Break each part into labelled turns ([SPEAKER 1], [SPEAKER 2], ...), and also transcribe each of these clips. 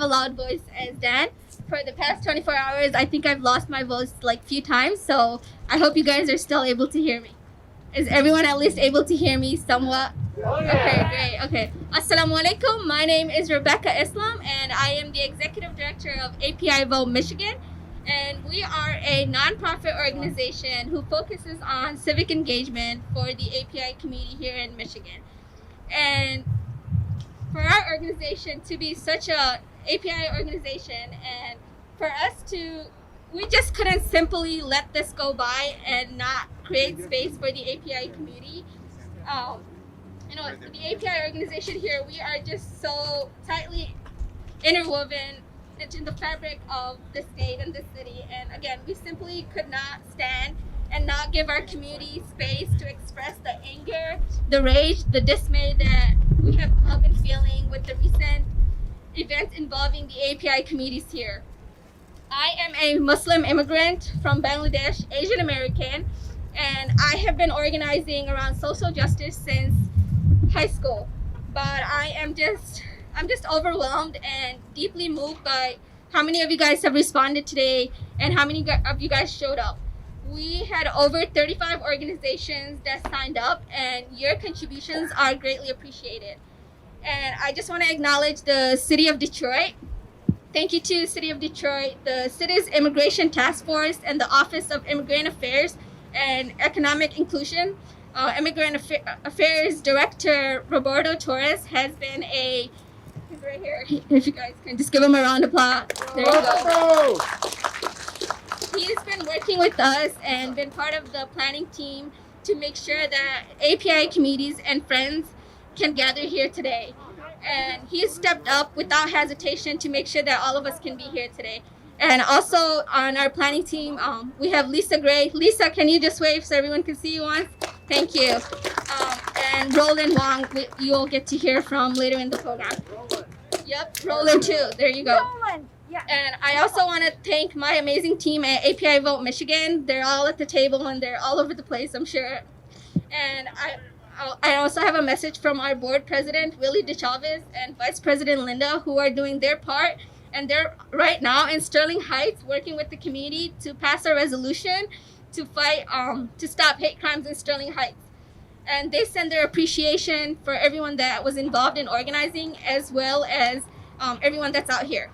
[SPEAKER 1] have a loud voice as Dan. For the past 24 hours, I think I've lost my voice like few times, so I hope you guys are still able to hear me. Is everyone at least able to hear me somewhat? Okay, great. Okay. Assalamu alaikum. My name is Rebeka Islam, and I am the executive director of API Vote Michigan. And we are a nonprofit organization who focuses on civic engagement for the API community here in Michigan. And for our organization to be such a API organization, and for us to, we just couldn't simply let this go by and not create space for the API community. The API organization here, we are just so tightly interwoven into the fabric of the state and the city. And again, we simply could not stand and not give our community space to express the anger, the rage, the dismay that we have all been feeling with the recent events involving the API communities here. I am a Muslim immigrant from Bangladesh, Asian American, and I have been organizing around social justice since high school. But I'm just overwhelmed and deeply moved by how many of you guys have responded today and how many of you guys showed up. We had over 35 organizations that signed up, and your contributions are greatly appreciated. And I just want to acknowledge the City of Detroit. Thank you to City of Detroit, the city's Immigration Task Force, and the Office of Immigrant Affairs and Economic Inclusion. Immigrant Affairs Director Roberto Torres has been he's right here. If you guys can just give him a round of applause. There you go. He's been working with us and been part of the planning team to make sure that API communities and friends can gather here today. And he stepped up without hesitation to make sure that all of us can be here today. And also on our planning team, we have Lisa Gray. Lisa, can you just wave so everyone can see you once? Thank you. And Roland Wong, you'll get to hear from later in the program. Yep, Roland too. There you go.
[SPEAKER 2] Roland. Yeah.
[SPEAKER 1] And I also want to thank my amazing team at API Vote Michigan. They're all at the table and they're all over the place, I'm sure. And I also have a message from our board president, Willie DeChavez, and Vice President Linda, who are doing their part. And they're right now in Sterling Heights working with the community to pass a resolution to fight, to stop hate crimes in Sterling Heights. And they send their appreciation for everyone that was involved in organizing, as well as everyone that's out here.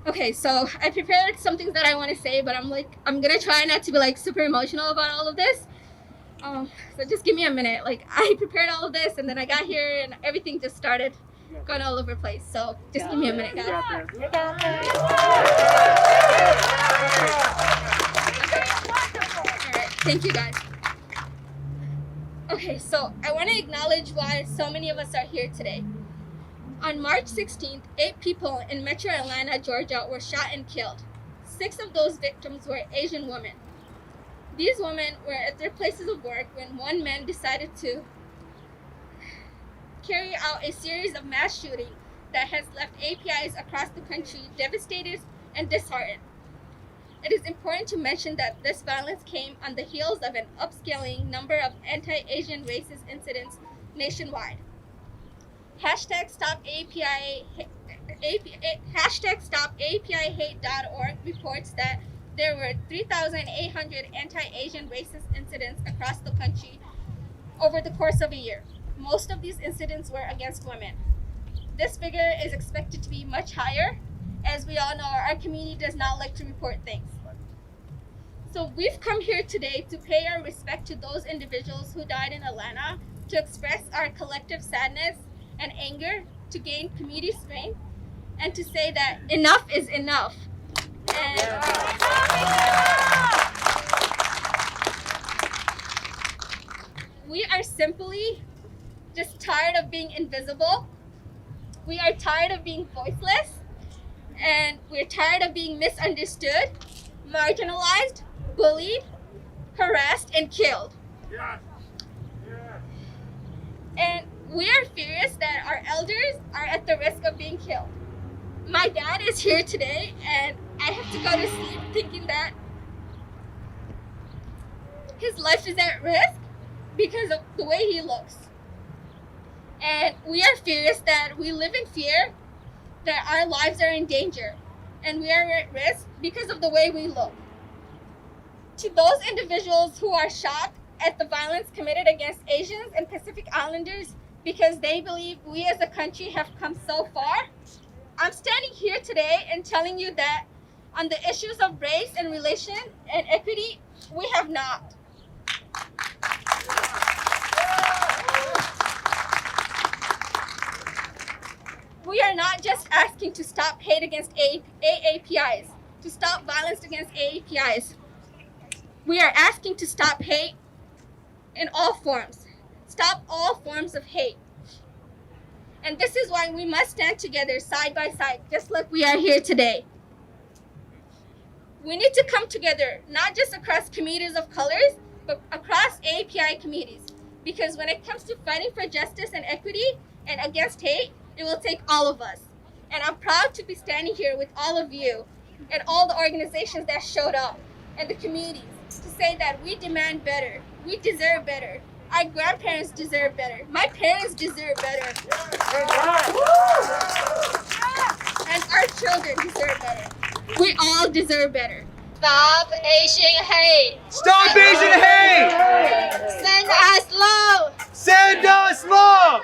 [SPEAKER 1] Okay, so I prepared some things that I want to say, but I'm gonna try not to be super emotional about all of this. So just give me a minute. I prepared all of this, and then I got here, and everything just started going all over the place. So just give me a minute, guys. All right, thank you, guys. Okay, so I want to acknowledge why so many of us are here today. On March 16th, 8 people in Metro Atlanta, Georgia were shot and killed. 6 of those victims were Asian women. These women were at their places of work when one man decided to carry out a series of mass shootings that has left APIs across the country devastated and disheartened. It is important to mention that this violence came on the heels of an upscaling number of anti-Asian racist incidents nationwide. #StopAPIHate.org reports that there were 3,800 anti-Asian racist incidents across the country over the course of a year. Most of these incidents were against women. This figure is expected to be much higher. As we all know, our community does not like to report things. So we've come here today to pay our respect to those individuals who died in Atlanta, to express our collective sadness and anger, to gain community strength, and to say that enough is enough. And we are simply just tired of being invisible. We are tired of being voiceless. And we're tired of being misunderstood, marginalized, bullied, harassed, and killed.
[SPEAKER 3] Yes.
[SPEAKER 1] And we are furious that our elders are at the risk of being killed. My dad is here today, and I have to go to sleep thinking that his life is at risk because of the way he looks. And we are furious that we live in fear, that our lives are in danger and we are at risk because of the way we look. To those individuals who are shocked at the violence committed against Asians and Pacific Islanders because they believe we as a country have come so far, I'm standing here today and telling you that on the issues of race and relation and equity, we have not. We are not just asking to stop hate against AAPIs, to stop violence against AAPIs. We are asking to stop hate in all forms. Stop all forms of hate. And this is why we must stand together side by side, just like we are here today. We need to come together, not just across communities of colors, but across API communities. Because when it comes to fighting for justice and equity and against hate, it will take all of us. And I'm proud to be standing here with all of you and all the organizations that showed up and the communities to say that we demand better. We deserve better. Our grandparents deserve better. My parents deserve better. And our children deserve better. We all deserve better.
[SPEAKER 2] Stop Asian hate.
[SPEAKER 3] Stop Asian hate!
[SPEAKER 2] Send us love.
[SPEAKER 3] Send us love!